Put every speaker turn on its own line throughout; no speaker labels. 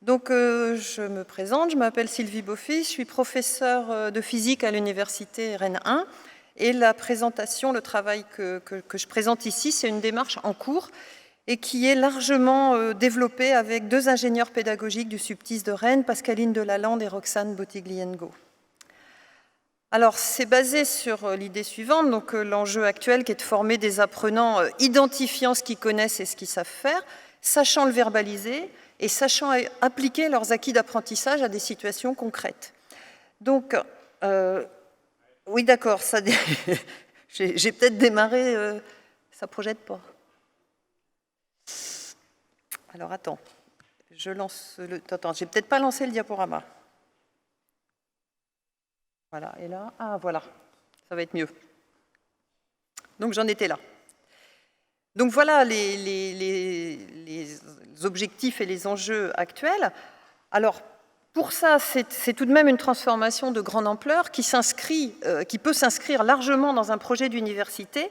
Donc, je me présente, je m'appelle Sylvie Beaufils, je suis professeure de physique à l'université Rennes 1. Et la présentation, le travail que je présente ici, c'est une démarche en cours et qui est largement développée avec deux ingénieurs pédagogiques du Subtis de Rennes, Pascaline Delalande et Roxane Bottigliengo. Alors, c'est basé sur l'idée suivante, donc l'enjeu actuel qui est de former des apprenants identifiant ce qu'ils connaissent et ce qu'ils savent faire, sachant le verbaliser et sachant appliquer leurs acquis d'apprentissage à des situations concrètes. Donc, oui, d'accord, ça j'ai peut-être démarré, ça projette pas. Alors, attends, je lance le... Attends, j'ai peut-être pas lancé le diaporama. Voilà, et là, ah voilà, ça va être mieux. Donc j'en étais là. Donc voilà les objectifs et les enjeux actuels. Alors pour ça, c'est tout de même une transformation de grande ampleur qui peut s'inscrire largement dans un projet d'université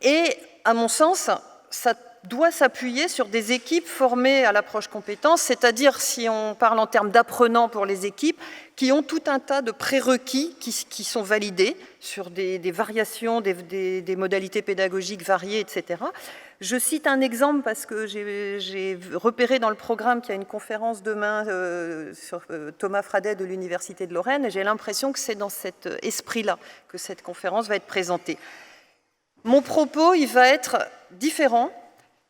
et, à mon sens, ça doit s'appuyer sur des équipes formées à l'approche compétence, c'est-à-dire, si on parle en termes d'apprenants pour les équipes, qui ont tout un tas de prérequis qui sont validés sur des variations, des modalités pédagogiques variées, etc. Je cite un exemple parce que j'ai repéré dans le programme qu'il y a une conférence demain sur Thomas Fradet de l'Université de Lorraine, et j'ai l'impression que c'est dans cet esprit-là que cette conférence va être présentée. Mon propos, il va être différent.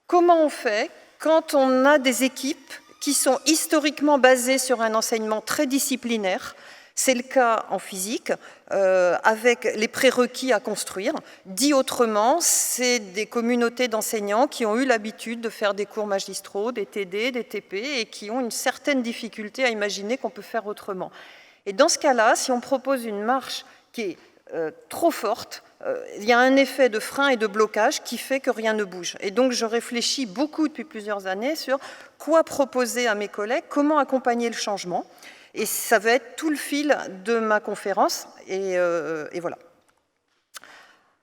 Comment on fait quand on a des équipes qui sont historiquement basées sur un enseignement très disciplinaire? C'est le cas en physique, avec les prérequis à construire. Dit autrement, c'est des communautés d'enseignants qui ont eu l'habitude de faire des cours magistraux, des TD, des TP, et qui ont une certaine difficulté à imaginer qu'on peut faire autrement. Et dans ce cas-là, si on propose une marche qui est trop forte, il y a un effet de frein et de blocage qui fait que rien ne bouge. Et donc, je réfléchis beaucoup depuis plusieurs années sur quoi proposer à mes collègues, comment accompagner le changement. Et ça va être tout le fil de ma conférence. Et voilà.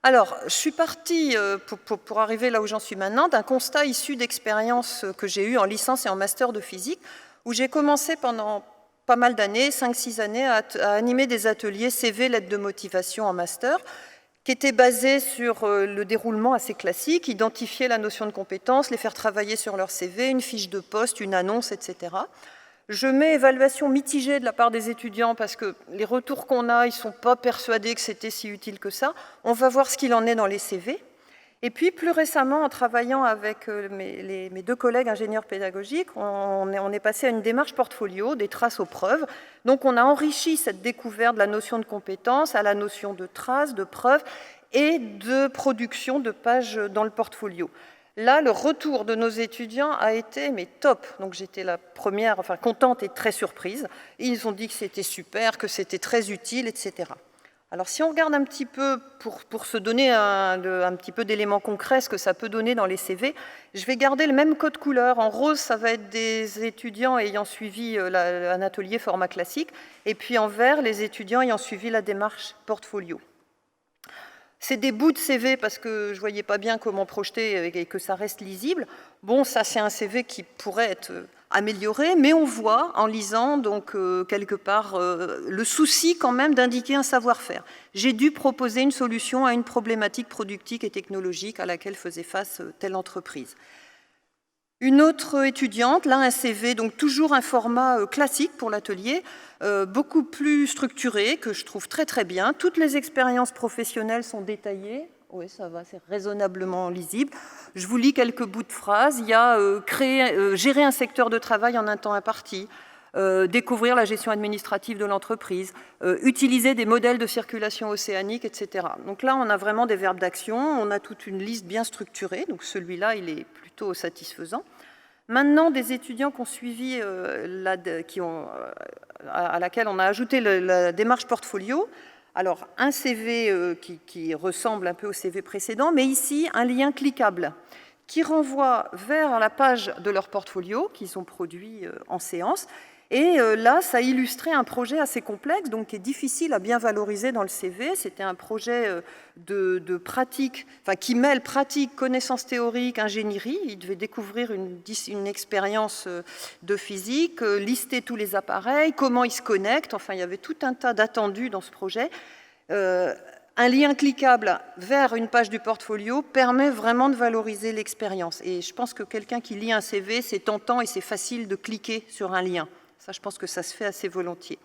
Alors, je suis partie, pour arriver là où j'en suis maintenant, d'un constat issu d'expériences que j'ai eues en licence et en master de physique, où j'ai commencé pendant pas mal d'années, 5-6 années, à animer des ateliers CV, lettres de motivation en master, qui étaient basés sur le déroulement assez classique, identifier la notion de compétence, les faire travailler sur leur CV, une fiche de poste, une annonce, etc. Je mets évaluation mitigée de la part des étudiants parce que les retours qu'on a, ils ne sont pas persuadés que c'était si utile que ça. On va voir ce qu'il en est dans les CV. Et puis, plus récemment, en travaillant avec mes deux collègues ingénieurs pédagogiques, on est passé à une démarche portfolio, des traces aux preuves. Donc, on a enrichi cette découverte de la notion de compétence à la notion de traces, de preuves et de production de pages dans le portfolio. Là, le retour de nos étudiants a été top. Donc, j'étais la première, contente et très surprise. Ils ont dit que c'était super, que c'était très utile, etc. Alors, si on regarde un petit peu, pour se donner un petit peu d'éléments concrets, ce que ça peut donner dans les CV, je vais garder le même code couleur. En rose, ça va être des étudiants ayant suivi un atelier format classique, et puis en vert, les étudiants ayant suivi la démarche portfolio. C'est des bouts de CV parce que je ne voyais pas bien comment projeter et que ça reste lisible. Bon, ça, c'est un CV qui pourrait être amélioré, mais on voit en lisant, donc, quelque part, le souci quand même d'indiquer un savoir-faire. J'ai dû proposer une solution à une problématique productique et technologique à laquelle faisait face telle entreprise. Une autre étudiante, là un CV, donc toujours un format classique pour l'atelier, beaucoup plus structuré, que je trouve très très bien. Toutes les expériences professionnelles sont détaillées. Oui, ça va, c'est raisonnablement lisible. Je vous lis quelques bouts de phrases. Il y a gérer un secteur de travail en un temps imparti, découvrir la gestion administrative de l'entreprise, utiliser des modèles de circulation océanique, etc. Donc là, on a vraiment des verbes d'action, on a toute une liste bien structurée, donc celui-là, il est plutôt satisfaisant. Maintenant, des étudiants qui ont suivi, à laquelle on a ajouté la démarche portfolio. Alors, un CV qui ressemble un peu au CV précédent, mais ici, un lien cliquable qui renvoie vers la page de leur portfolio qu'ils ont produit en séance Et là, ça illustrait un projet assez complexe, donc qui est difficile à bien valoriser dans le CV. C'était un projet de pratique, enfin, qui mêle pratique, connaissances théoriques, ingénierie. Il devait découvrir une expérience de physique, lister tous les appareils, comment ils se connectent. Enfin, il y avait tout un tas d'attendus dans ce projet. Un lien cliquable vers une page du portfolio permet vraiment de valoriser l'expérience. Et je pense que quelqu'un qui lit un CV, c'est tentant et c'est facile de cliquer sur un lien. Ça, je pense que ça se fait assez volontiers.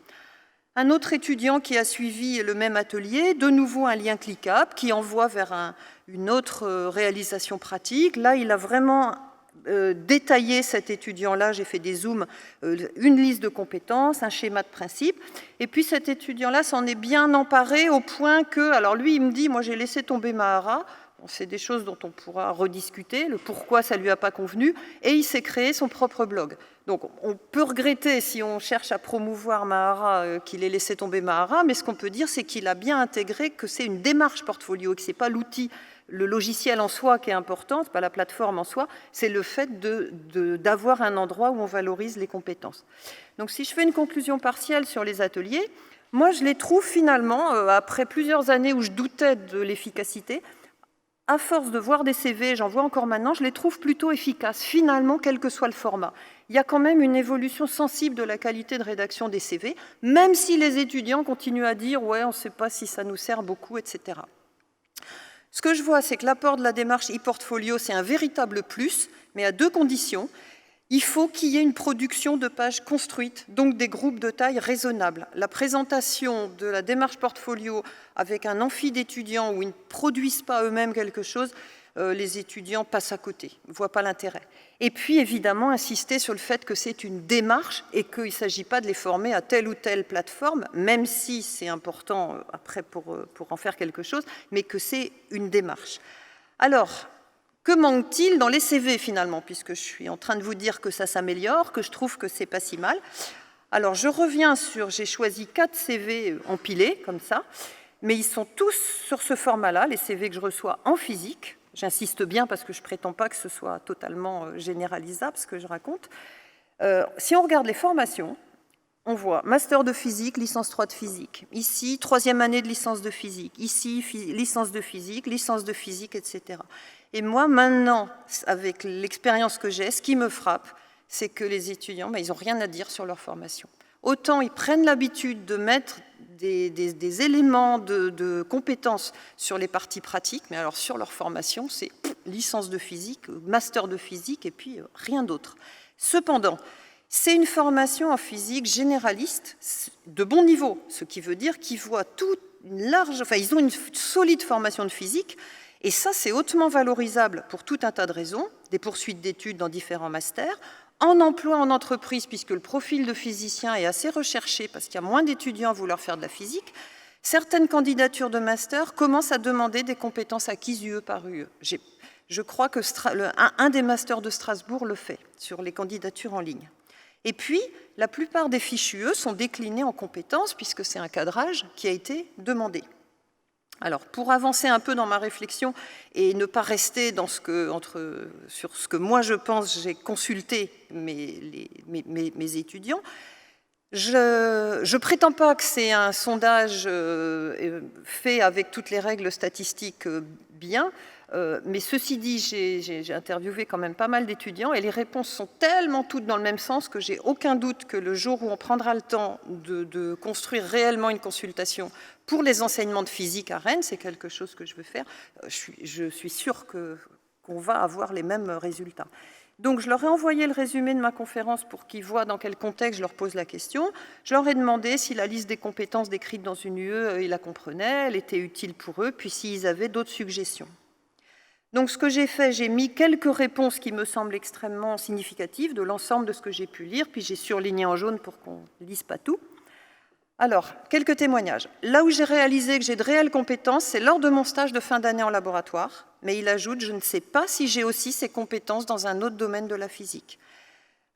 Un autre étudiant qui a suivi le même atelier, de nouveau un lien cliquable qui envoie vers une autre réalisation pratique. Là, il a vraiment détaillé, cet étudiant-là, j'ai fait des zooms, une liste de compétences, un schéma de principe. Et puis cet étudiant-là s'en est bien emparé au point que, alors lui, il me dit, moi j'ai laissé tomber Mahara. Bon, c'est des choses dont on pourra rediscuter, le pourquoi ça ne lui a pas convenu, et il s'est créé son propre blog. Donc on peut regretter, si on cherche à promouvoir Mahara, qu'il ait laissé tomber Mahara, mais ce qu'on peut dire, c'est qu'il a bien intégré que c'est une démarche portfolio, et que ce n'est pas l'outil, le logiciel en soi qui est important, ce n'est pas la plateforme en soi, c'est le fait d'avoir un endroit où on valorise les compétences. Donc si je fais une conclusion partielle sur les ateliers, moi je les trouve finalement, après plusieurs années où je doutais de l'efficacité, à force de voir des CV, j'en vois encore maintenant, je les trouve plutôt efficaces, finalement, quel que soit le format. Il y a quand même une évolution sensible de la qualité de rédaction des CV, même si les étudiants continuent à dire « ouais, on ne sait pas si ça nous sert beaucoup, etc. » Ce que je vois, c'est que l'apport de la démarche e-portfolio, c'est un véritable plus, mais à deux conditions. Il faut qu'il y ait une production de pages construites, donc des groupes de taille raisonnable. La présentation de la démarche portfolio avec un amphi d'étudiants où ils ne produisent pas eux-mêmes quelque chose, les étudiants passent à côté, ne voient pas l'intérêt. Et puis, évidemment, insister sur le fait que c'est une démarche et qu'il ne s'agit pas de les former à telle ou telle plateforme, même si c'est important après pour en faire quelque chose, mais que c'est une démarche. Alors, que manque-t-il dans les CV finalement, puisque je suis en train de vous dire que ça s'améliore, que je trouve que c'est pas si mal. Alors je reviens sur, j'ai choisi 4 CV empilés comme ça, mais ils sont tous sur ce format-là, les CV que je reçois en physique. J'insiste bien parce que je ne prétends pas que ce soit totalement généralisable ce que je raconte. Si on regarde les formations, on voit master de physique, licence 3 de physique. Ici, 3e année de licence de physique. Ici, licence de physique, etc. Et moi, maintenant, avec l'expérience que j'ai, ce qui me frappe, c'est que les étudiants, ils n'ont rien à dire sur leur formation. Autant ils prennent l'habitude de mettre des éléments de compétences sur les parties pratiques, mais alors sur leur formation, c'est licence de physique, master de physique, et puis rien d'autre. Cependant, c'est une formation en physique généraliste de bon niveau, ce qui veut dire qu'ils voient ils ont une solide formation de physique, et ça, c'est hautement valorisable pour tout un tas de raisons, des poursuites d'études dans différents masters, en emploi en entreprise, puisque le profil de physicien est assez recherché, parce qu'il y a moins d'étudiants à vouloir faire de la physique. Certaines candidatures de master commencent à demander des compétences acquises UE par UE. Je crois que un des masters de Strasbourg le fait, sur les candidatures en ligne. Et puis, la plupart des fiches UE sont déclinées en compétences, puisque c'est un cadrage qui a été demandé. Alors, pour avancer un peu dans ma réflexion et ne pas rester sur ce que moi je pense, j'ai consulté mes étudiants, je prétends pas que c'est un sondage fait avec toutes les règles statistiques bien, mais ceci dit, j'ai interviewé quand même pas mal d'étudiants et les réponses sont tellement toutes dans le même sens que j'ai aucun doute que le jour où on prendra le temps de construire réellement une consultation pour les enseignements de physique à Rennes, c'est quelque chose que je veux faire, je suis sûre qu'on va avoir les mêmes résultats. Donc, je leur ai envoyé le résumé de ma conférence pour qu'ils voient dans quel contexte je leur pose la question. Je leur ai demandé si la liste des compétences décrites dans une UE, ils la comprenaient, elle était utile pour eux, puis s'ils avaient d'autres suggestions. Donc, ce que j'ai fait, j'ai mis quelques réponses qui me semblent extrêmement significatives de l'ensemble de ce que j'ai pu lire, puis j'ai surligné en jaune pour qu'on ne lise pas tout. Alors, quelques témoignages. Là où j'ai réalisé que j'ai de réelles compétences, c'est lors de mon stage de fin d'année en laboratoire. Mais il ajoute, je ne sais pas si j'ai aussi ces compétences dans un autre domaine de la physique.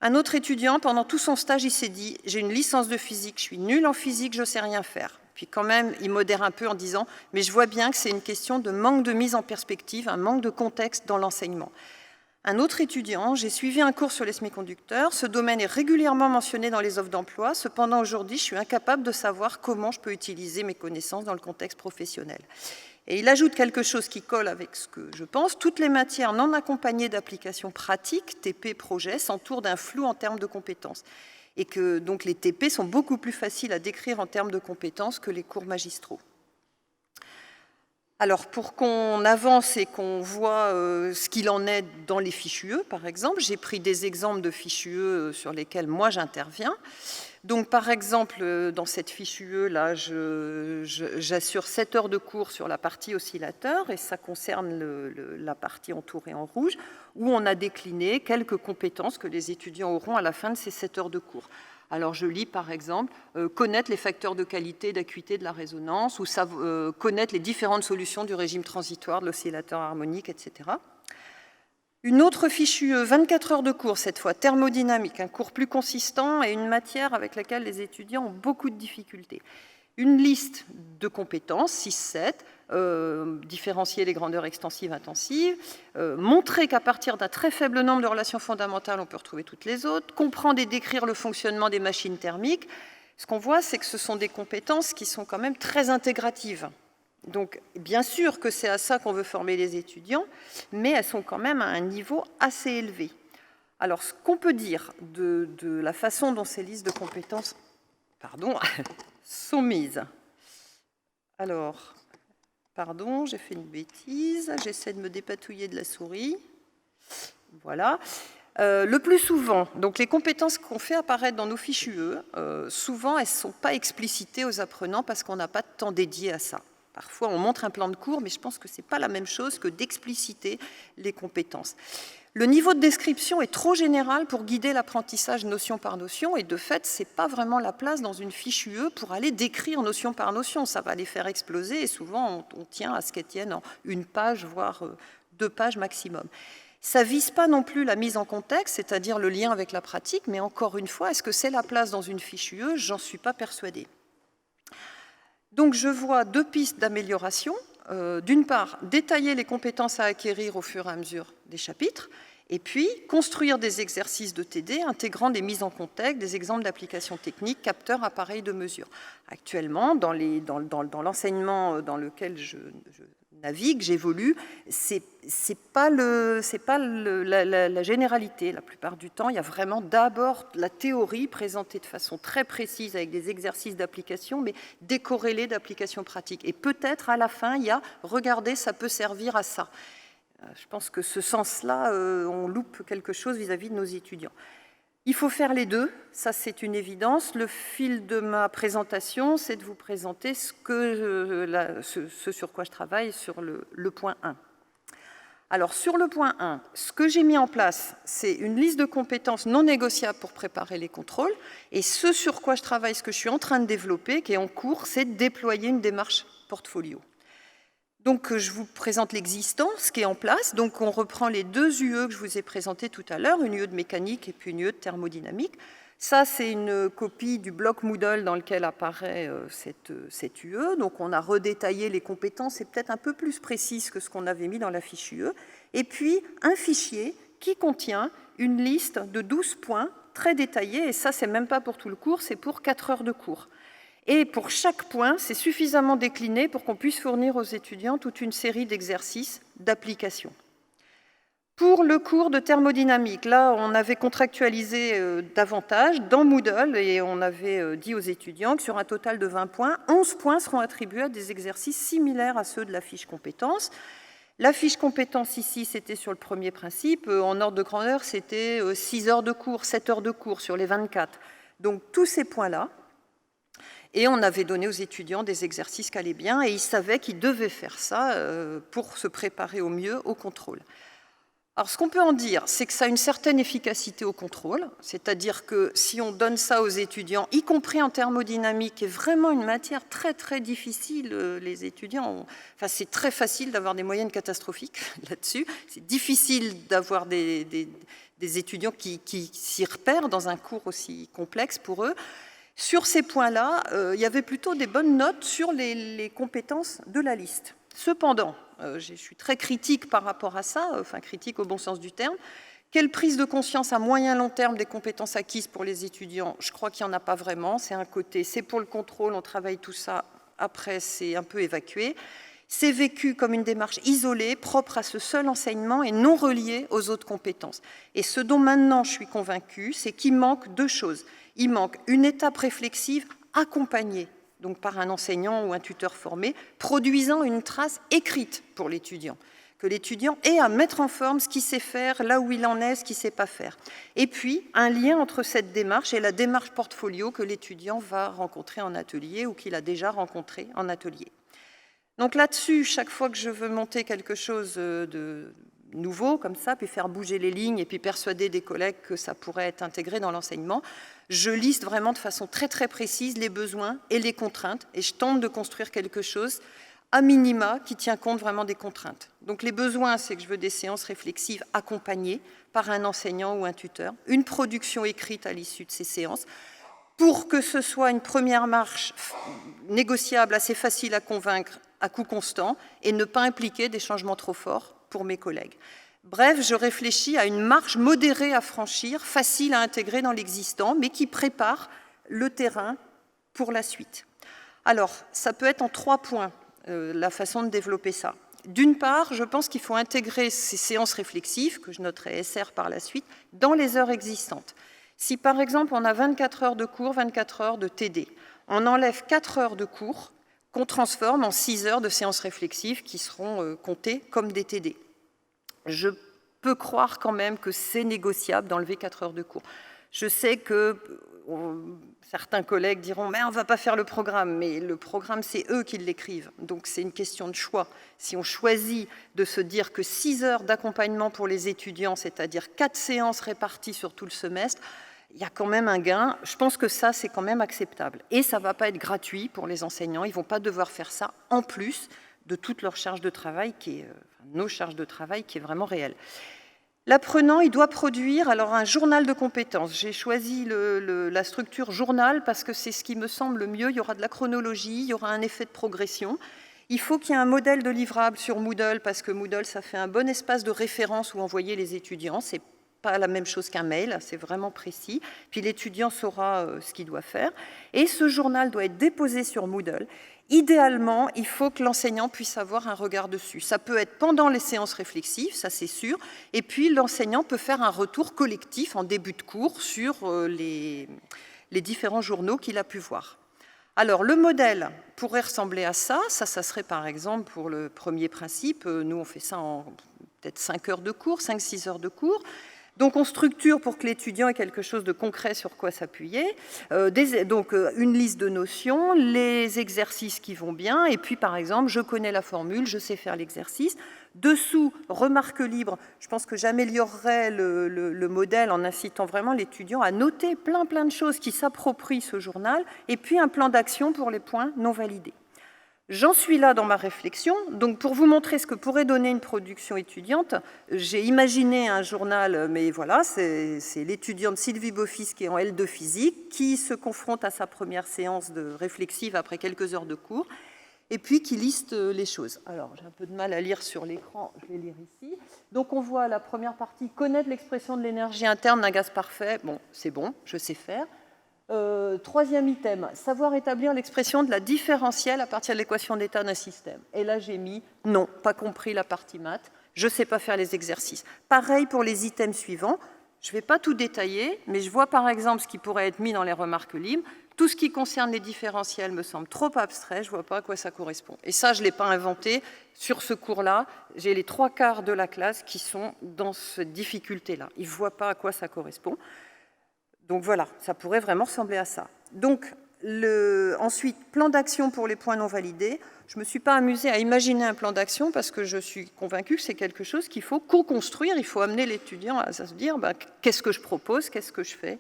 Un autre étudiant, pendant tout son stage, il s'est dit, j'ai une licence de physique, je suis nul en physique, je ne sais rien faire. Puis quand même, il modère un peu en disant, mais je vois bien que c'est une question de manque de mise en perspective, un manque de contexte dans l'enseignement. Un autre étudiant, j'ai suivi un cours sur les semi-conducteurs, ce domaine est régulièrement mentionné dans les offres d'emploi, cependant aujourd'hui je suis incapable de savoir comment je peux utiliser mes connaissances dans le contexte professionnel. Et il ajoute quelque chose qui colle avec ce que je pense, toutes les matières non accompagnées d'applications pratiques, TP, projet, s'entourent d'un flou en termes de compétences. Et que donc les TP sont beaucoup plus faciles à décrire en termes de compétences que les cours magistraux. Alors, pour qu'on avance et qu'on voit ce qu'il en est dans les fichus E, par exemple, j'ai pris des exemples de fichus E sur lesquels moi j'interviens. Donc, par exemple, dans cette fiche UE, là, j'assure 7 heures de cours sur la partie oscillateur, et ça concerne la partie entourée en rouge, où on a décliné quelques compétences que les étudiants auront à la fin de ces 7 heures de cours. Alors, je lis, par exemple, connaître les facteurs de qualité et d'acuité de la résonance, ou connaître les différentes solutions du régime transitoire de l'oscillateur harmonique, etc. Une autre fichue, 24 heures de cours, cette fois, thermodynamique, un cours plus consistant et une matière avec laquelle les étudiants ont beaucoup de difficultés. Une liste de compétences, 6-7, différencier les grandeurs extensives, intensives, montrer qu'à partir d'un très faible nombre de relations fondamentales, on peut retrouver toutes les autres, comprendre et décrire le fonctionnement des machines thermiques. Ce qu'on voit, c'est que ce sont des compétences qui sont quand même très intégratives. Donc, bien sûr que c'est à ça qu'on veut former les étudiants, mais elles sont quand même à un niveau assez élevé. Alors, ce qu'on peut dire de la façon dont ces listes de compétences sont mises. Alors, pardon, j'ai fait une bêtise, j'essaie de me dépatouiller de la souris. Voilà. Le plus souvent, donc les compétences qu'on fait apparaître dans nos fichus E, souvent elles ne sont pas explicitées aux apprenants parce qu'on n'a pas de temps dédié à ça. Parfois, on montre un plan de cours, mais je pense que ce n'est pas la même chose que d'expliciter les compétences. Le niveau de description est trop général pour guider l'apprentissage notion par notion, et de fait, ce n'est pas vraiment la place dans une fiche UE pour aller décrire notion par notion. Ça va les faire exploser, et souvent, on tient à ce qu'elles tiennent en une page, voire 2 pages maximum. Ça ne vise pas non plus la mise en contexte, c'est-à-dire le lien avec la pratique, mais encore une fois, est-ce que c'est la place dans une fiche UE? J'en suis pas persuadée. Donc, je vois 2 pistes d'amélioration. D'une part, détailler les compétences à acquérir au fur et à mesure des chapitres, et puis construire des exercices de TD intégrant des mises en contexte, des exemples d'applications techniques, capteurs, appareils de mesure. Actuellement, dans l'enseignement dans lequel je navigue, j'évolue, c'est pas la généralité. La plupart du temps, il y a vraiment d'abord la théorie présentée de façon très précise avec des exercices d'application, mais décorrélés d'applications pratiques. Et peut-être à la fin, il y a « regardez, ça peut servir à ça ». Je pense que ce sens-là, on loupe quelque chose vis-à-vis de nos étudiants. Il faut faire les deux, ça c'est une évidence. Le fil de ma présentation, c'est de vous présenter ce sur quoi je travaille sur le point 1. Alors sur le point 1, ce que j'ai mis en place, c'est une liste de compétences non négociables pour préparer les contrôles. Et ce sur quoi je travaille, ce que je suis en train de développer, qui est en cours, c'est de déployer une démarche portfolio. Donc, je vous présente l'existant, ce qui est en place. Donc, on reprend les 2 UE que je vous ai présentées tout à l'heure, une UE de mécanique et puis une UE de thermodynamique. Ça, c'est une copie du bloc Moodle dans lequel apparaît cette UE. Donc, on a redétaillé les compétences, c'est peut-être un peu plus précis que ce qu'on avait mis dans la fiche UE. Et puis, un fichier qui contient une liste de 12 points très détaillés. Et ça, c'est même pas pour tout le cours, c'est pour 4 heures de cours. Et pour chaque point, c'est suffisamment décliné pour qu'on puisse fournir aux étudiants toute une série d'exercices d'application. Pour le cours de thermodynamique, là, on avait contractualisé davantage dans Moodle et on avait dit aux étudiants que sur un total de 20 points, 11 points seront attribués à des exercices similaires à ceux de la fiche compétences. La fiche compétence ici, c'était sur le premier principe. En ordre de grandeur, c'était 6 heures de cours, 7 heures de cours sur les 24. Donc, tous ces points-là. Et on avait donné aux étudiants des exercices qui allaient bien et ils savaient qu'ils devaient faire ça pour se préparer au mieux au contrôle. Alors, ce qu'on peut en dire, c'est que ça a une certaine efficacité au contrôle, c'est-à-dire que si on donne ça aux étudiants, y compris en thermodynamique, qui est vraiment une matière très, très difficile, les étudiants, enfin, c'est très facile d'avoir des moyennes catastrophiques là-dessus, c'est difficile d'avoir des étudiants qui s'y repèrent dans un cours aussi complexe pour eux. Sur ces points-là, il y avait plutôt des bonnes notes sur les compétences de la liste. Cependant, je suis très critique par rapport à ça, enfin critique au bon sens du terme. Quelle prise de conscience à moyen long terme des compétences acquises pour les étudiants? Je crois qu'il n'y en a pas vraiment. C'est un côté, c'est pour le contrôle, on travaille tout ça, après c'est un peu évacué. C'est vécu comme une démarche isolée, propre à ce seul enseignement et non reliée aux autres compétences. Et ce dont maintenant je suis convaincue, c'est qu'il manque deux choses. Il manque une étape réflexive accompagnée, donc par un enseignant ou un tuteur formé, produisant une trace écrite pour l'étudiant. Que l'étudiant ait à mettre en forme ce qu'il sait faire, là où il en est, ce qu'il ne sait pas faire. Et puis, un lien entre cette démarche et la démarche portfolio que l'étudiant va rencontrer en atelier ou qu'il a déjà rencontré en atelier. Donc là-dessus, chaque fois que je veux monter quelque chose de nouveau, comme ça, puis faire bouger les lignes et puis persuader des collègues que ça pourrait être intégré dans l'enseignement, je liste vraiment de façon très très précise les besoins et les contraintes et je tente de construire quelque chose à minima qui tient compte vraiment des contraintes. Donc les besoins, c'est que je veux des séances réflexives accompagnées par un enseignant ou un tuteur, une production écrite à l'issue de ces séances, pour que ce soit une première marche négociable, assez facile à convaincre, à coût constant, et ne pas impliquer des changements trop forts pour mes collègues. Bref, je réfléchis à une marche modérée à franchir, facile à intégrer dans l'existant, mais qui prépare le terrain pour la suite. Alors, ça peut être en 3 points, la façon de développer ça. D'une part, je pense qu'il faut intégrer ces séances réflexives, que je noterai SR par la suite, dans les heures existantes. Si par exemple on a 24 heures de cours, 24 heures de TD, on enlève 4 heures de cours qu'on transforme en 6 heures de séances réflexives qui seront comptées comme des TD. Je peux croire quand même que c'est négociable d'enlever 4 heures de cours. Je sais que certains collègues diront « mais on ne va pas faire le programme », mais le programme, c'est eux qui l'écrivent. Donc c'est une question de choix. Si on choisit de se dire que 6 heures d'accompagnement pour les étudiants, c'est-à-dire 4 séances réparties sur tout le semestre, il y a quand même un gain. Je pense que ça, c'est quand même acceptable. Et ça ne va pas être gratuit pour les enseignants. Ils ne vont pas devoir faire ça en plus de toute leur charge de travail, nos charges de travail, qui est vraiment réelle. L'apprenant, il doit produire alors un journal de compétences. J'ai choisi la structure journal parce que c'est ce qui me semble le mieux. Il y aura de la chronologie, il y aura un effet de progression. Il faut qu'il y ait un modèle de livrable sur Moodle parce que Moodle, ça fait un bon espace de référence où envoyer les étudiants. C'est pas la même chose qu'un mail, c'est vraiment précis. Puis l'étudiant saura ce qu'il doit faire. Et ce journal doit être déposé sur Moodle. Idéalement, il faut que l'enseignant puisse avoir un regard dessus. Ça peut être pendant les séances réflexives, ça c'est sûr, et puis l'enseignant peut faire un retour collectif en début de cours sur les différents journaux qu'il a pu voir. Alors, le modèle pourrait ressembler à ça. Ça serait par exemple pour le premier principe, nous on fait ça en peut-être 5 heures de cours, 5-6 heures de cours. Donc on structure pour que l'étudiant ait quelque chose de concret sur quoi s'appuyer, donc une liste de notions, les exercices qui vont bien, et puis par exemple, je connais la formule, je sais faire l'exercice. Dessous, remarque libre, je pense que j'améliorerais le modèle en incitant vraiment l'étudiant à noter plein de choses qui s'approprient ce journal, et puis un plan d'action pour les points non validés. J'en suis là dans ma réflexion, donc pour vous montrer ce que pourrait donner une production étudiante, j'ai imaginé un journal, mais voilà, c'est l'étudiante Sylvie Beaufils qui est en L2 physique, qui se confronte à sa première séance de réflexive après quelques heures de cours, et puis qui liste les choses. Alors, j'ai un peu de mal à lire sur l'écran, je vais lire ici. Donc on voit la première partie, connaître l'expression de l'énergie interne d'un gaz parfait. Bon, c'est bon, je sais faire. Troisième item, savoir établir l'expression de la différentielle à partir de l'équation d'état d'un système. Et là, j'ai mis non, pas compris la partie maths, je ne sais pas faire les exercices. Pareil pour les items suivants, je ne vais pas tout détailler, mais je vois par exemple ce qui pourrait être mis dans les remarques libres. Tout ce qui concerne les différentiels me semble trop abstrait, je ne vois pas à quoi ça correspond. Et ça, je ne l'ai pas inventé. Sur ce cours-là, j'ai les 3/4 de la classe qui sont dans cette difficulté-là. Ils ne voient pas à quoi ça correspond. Donc voilà, ça pourrait vraiment ressembler à ça. Donc ensuite, plan d'action pour les points non validés. Je ne me suis pas amusée à imaginer un plan d'action parce que je suis convaincue que c'est quelque chose qu'il faut co-construire. Il faut amener l'étudiant à se dire qu'est-ce que je propose, qu'est-ce que je fais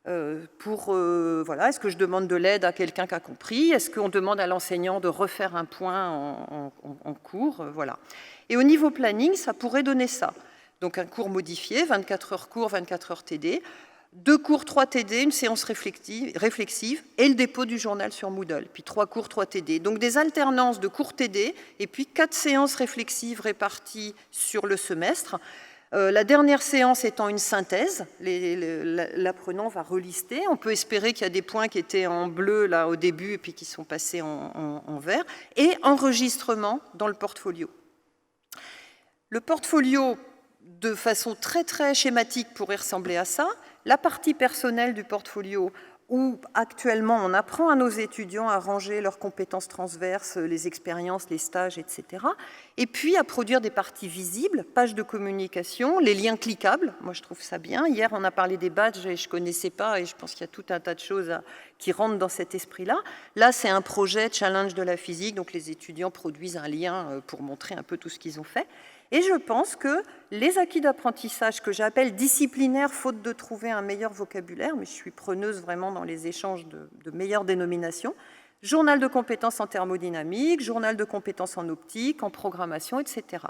voilà, est-ce que je demande de l'aide à quelqu'un qui a compris? Est-ce qu'on demande à l'enseignant de refaire un point en cours? Voilà. Et au niveau planning, ça pourrait donner ça. Donc un cours modifié, 24 heures cours, 24 heures TD. 2 cours 3 TD, une séance réflexive et le dépôt du journal sur Moodle, puis 3 cours 3 TD. Donc des alternances de cours TD et puis 4 séances réflexives réparties sur le semestre. La dernière séance étant une synthèse, l'apprenant va relister. On peut espérer qu'il y a des points qui étaient en bleu là au début et puis qui sont passés en vert. Et enregistrement dans le portfolio. Le portfolio, de façon très très schématique, pourrait ressembler à ça. La partie personnelle du portfolio, où actuellement on apprend à nos étudiants à ranger leurs compétences transverses, les expériences, les stages, etc. Et puis à produire des parties visibles, pages de communication, les liens cliquables. Moi je trouve ça bien. Hier on a parlé des badges et je ne connaissais pas et je pense qu'il y a tout un tas de choses qui rentrent dans cet esprit-là. Là c'est un projet challenge de la physique, donc les étudiants produisent un lien pour montrer un peu tout ce qu'ils ont fait. Et je pense que les acquis d'apprentissage que j'appelle disciplinaires, faute de trouver un meilleur vocabulaire, mais je suis preneuse vraiment dans les échanges de meilleures dénominations, journal de compétences en thermodynamique, journal de compétences en optique, en programmation, etc.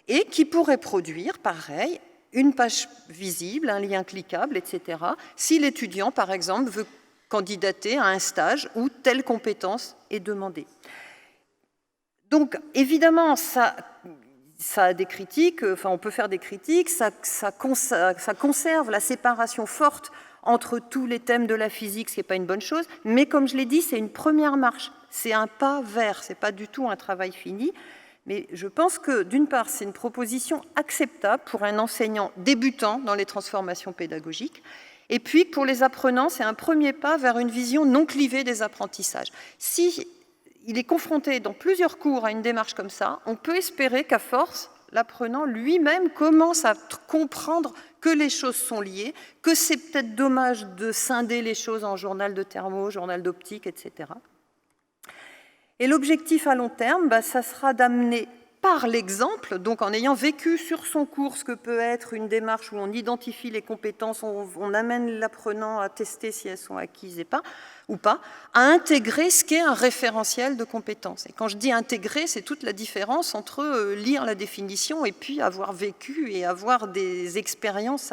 Et qui pourrait produire, pareil, une page visible, un lien cliquable, etc. si l'étudiant, par exemple, veut candidater à un stage où telle compétence est demandée. Donc, évidemment, ça a des critiques, enfin on peut faire des critiques, ça conserve la séparation forte entre tous les thèmes de la physique, ce qui n'est pas une bonne chose, mais comme je l'ai dit, c'est une première marche, c'est un pas vers, ce n'est pas du tout un travail fini, mais je pense que d'une part, c'est une proposition acceptable pour un enseignant débutant dans les transformations pédagogiques, et puis pour les apprenants, c'est un premier pas vers une vision non clivée des apprentissages. Si il est confronté dans plusieurs cours à une démarche comme ça, on peut espérer qu'à force, l'apprenant lui-même commence à comprendre que les choses sont liées, que c'est peut-être dommage de scinder les choses en journal de thermo, journal d'optique, etc. Et l'objectif à long terme, ça sera d'amener par l'exemple, donc en ayant vécu sur son cours ce que peut être une démarche où on identifie les compétences, on amène l'apprenant à tester si elles sont acquises ou pas, à intégrer ce qu'est un référentiel de compétences. Et quand je dis intégrer, c'est toute la différence entre lire la définition et puis avoir vécu et avoir des expériences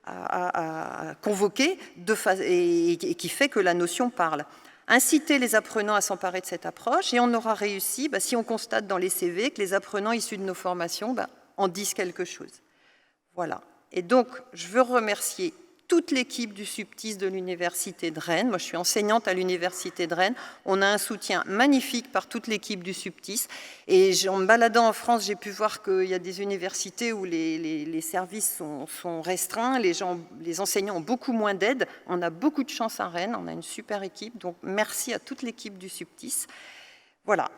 à convoquer et qui fait que la notion parle. Inciter les apprenants à s'emparer de cette approche et on aura réussi, si on constate dans les CV que les apprenants issus de nos formations en disent quelque chose. Voilà. Et donc, je veux remercier toute l'équipe du Subtis de l'Université de Rennes. Moi, je suis enseignante à l'Université de Rennes. On a un soutien magnifique par toute l'équipe du Subtis. Et en me baladant en France, j'ai pu voir qu'il y a des universités où les services sont restreints, les enseignants ont beaucoup moins d'aide. On a beaucoup de chance à Rennes, on a une super équipe. Donc, merci à toute l'équipe du Subtis. Voilà.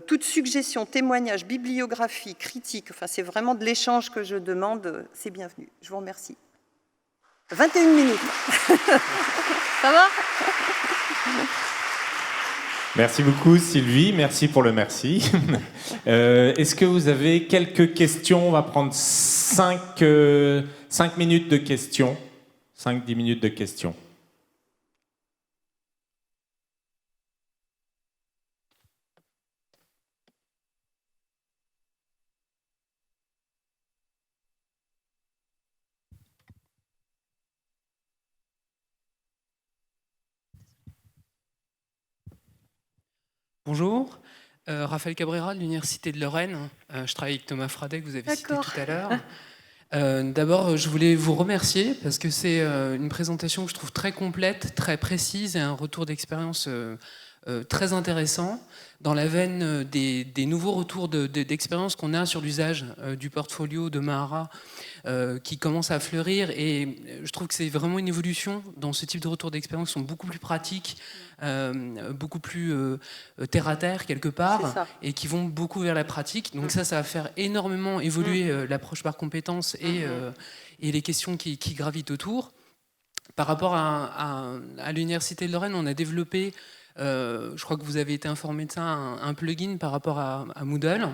Toute suggestion, témoignage, bibliographie, critique, enfin, c'est vraiment de l'échange que je demande, c'est bienvenu. Je vous remercie. 21 minutes. Ça va?
Merci beaucoup Sylvie, merci pour le merci. Est-ce que vous avez quelques questions? On va prendre 5 minutes de questions. 5-10 minutes de questions.
Bonjour, Raphaël Cabrera de l'Université de Lorraine. Je travaille avec Thomas Fradet, que vous avez cité tout à l'heure. D'abord, je voulais vous remercier parce que c'est une présentation que je trouve très complète, très précise et un retour d'expérience très intéressant dans la veine des nouveaux retours d'expérience qu'on a sur l'usage du portfolio de Mahara qui commence à fleurir, et je trouve que c'est vraiment une évolution dans ce type de retours d'expérience qui sont beaucoup plus pratiques, beaucoup plus terre à terre quelque part, et qui vont beaucoup vers la pratique. Donc ça va faire énormément évoluer l'approche par compétences et les questions qui gravitent autour. Par rapport à l'Université de Lorraine, on a développé, je crois que vous avez été informé de ça, un plugin par rapport à Moodle.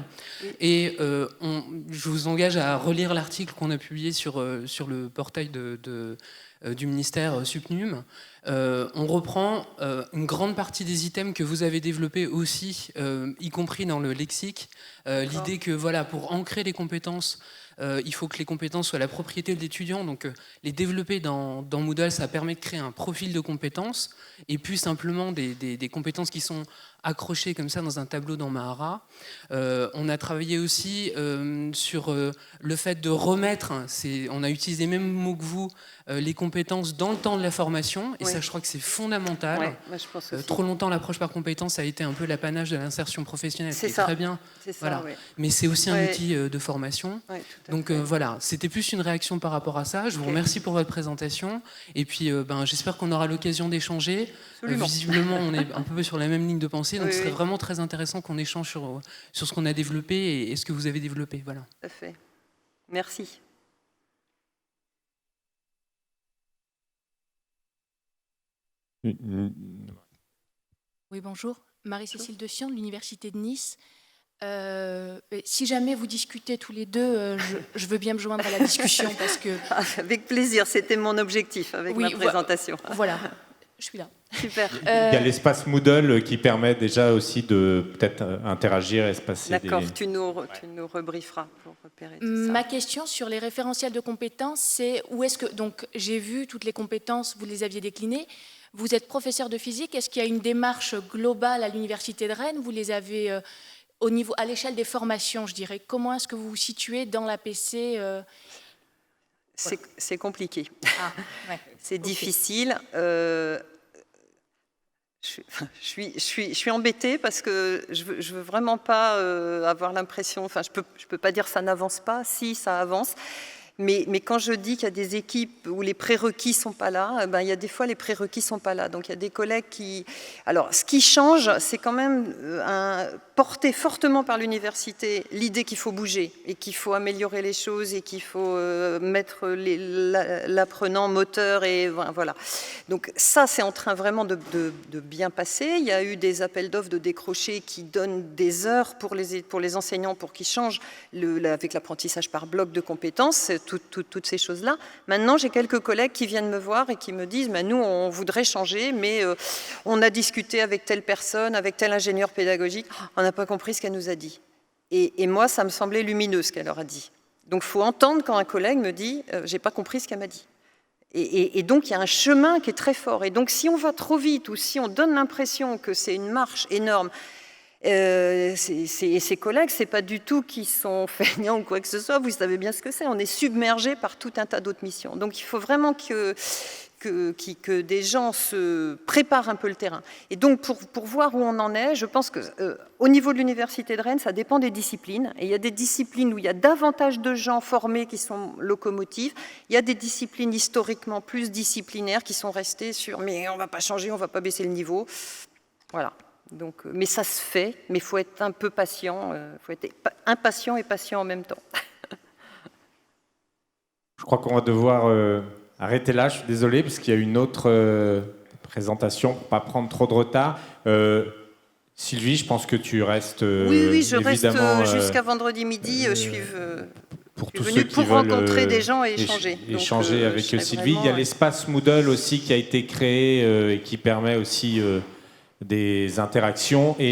Et je vous engage à relire l'article qu'on a publié sur le portail du ministère Supnum. On reprend une grande partie des items que vous avez développés aussi, y compris dans le lexique. L'idée que voilà, pour ancrer les compétences il faut que les compétences soient la propriété de l'étudiant. Donc les développer dans Moodle, ça permet de créer un profil de compétences et puis simplement des compétences qui sont accrochées comme ça dans un tableau dans Mahara. On a travaillé aussi sur le fait de remettre, on a utilisé les mêmes mots que vous, les compétences dans le temps de la formation, et ça je crois que c'est fondamental.
Ouais, moi, je pense aussi.
Trop longtemps l'approche par compétence a été un peu l'apanage de l'insertion professionnelle, c'est très bien,
ça,
mais c'est aussi un outil de formation. Donc voilà, c'était plus une réaction par rapport à ça. Je vous remercie pour votre présentation, et puis j'espère qu'on aura l'occasion d'échanger. Visiblement on est un peu sur la même ligne de pensée, donc ce serait vraiment très intéressant qu'on échange sur ce qu'on a développé et ce que vous avez développé. Voilà.
Tout à fait. Merci.
Oui, bonjour. Marie-Cécile Decian de l'Université de Nice. Si jamais vous discutez tous les deux, je veux bien me joindre à la discussion parce que...
Avec plaisir, c'était mon objectif avec ma présentation.
Voilà, je suis là.
Super.
Il y a l'espace Moodle qui permet déjà aussi de peut-être interagir et se passer.
D'accord, tu nous rebrieferas pour repérer tout ça.
Ma question sur les référentiels de compétences, c'est où est-ce que... Donc, j'ai vu toutes les compétences, vous les aviez déclinées. Vous êtes professeur de physique. Est-ce qu'il y a une démarche globale à l'Université de Rennes? Vous les avez à l'échelle des formations, je dirais. Comment est-ce que vous vous situez dans l'APC
C'est compliqué. C'est difficile. Je suis embêtée parce que je veux vraiment pas avoir l'impression... Enfin, je peux pas dire ça n'avance pas. Si, ça avance. Mais quand je dis qu'il y a des équipes où les prérequis sont pas là, il y a des fois les prérequis sont pas là. Donc il y a des collègues qui... Alors, ce qui change, c'est quand même porté fortement par l'université l'idée qu'il faut bouger et qu'il faut améliorer les choses et qu'il faut mettre l'apprenant moteur et voilà. Donc ça, c'est en train vraiment de bien passer. Il y a eu des appels d'offres de décrochés qui donnent des heures pour les enseignants pour qu'ils changent avec l'apprentissage par bloc de compétences, toutes ces choses-là. Maintenant, j'ai quelques collègues qui viennent me voir et qui me disent nous, on voudrait changer, mais on a discuté avec telle personne, avec tel ingénieur pédagogique, on n'a pas compris ce qu'elle nous a dit. Et moi, ça me semblait lumineux ce qu'elle leur a dit. Donc, il faut entendre quand un collègue me dit j'ai pas compris ce qu'elle m'a dit. Et donc, il y a un chemin qui est très fort. Et donc, si on va trop vite ou si on donne l'impression que c'est une marche énorme, ces collègues, c'est pas du tout qu'ils sont feignants ou quoi que ce soit, vous savez bien ce que c'est, on est submergé par tout un tas d'autres missions. Donc il faut vraiment que des gens se préparent un peu le terrain. Et donc pour voir où on en est, je pense qu'au niveau de l'Université de Rennes, ça dépend des disciplines. Et il y a des disciplines où il y a davantage de gens formés qui sont locomotives, il y a des disciplines historiquement plus disciplinaires qui sont restées sur « mais on ne va pas changer, on ne va pas baisser le niveau ». Voilà. Donc, mais ça se fait, mais il faut être un peu patient, faut être impatient et patient en même temps.
Je crois qu'on va devoir arrêter là, je suis désolé, parce qu'il y a une autre présentation, pour ne pas prendre trop de retard. Sylvie, je pense que tu restes
Oui, je reste
jusqu'à
vendredi midi, je suis
pour tous
venue
ceux qui
pour
veulent
rencontrer des gens et échanger.
Échanger avec Sylvie.
Vraiment,
il y a l'espace Moodle aussi qui a été créé et qui permet aussi des interactions. Et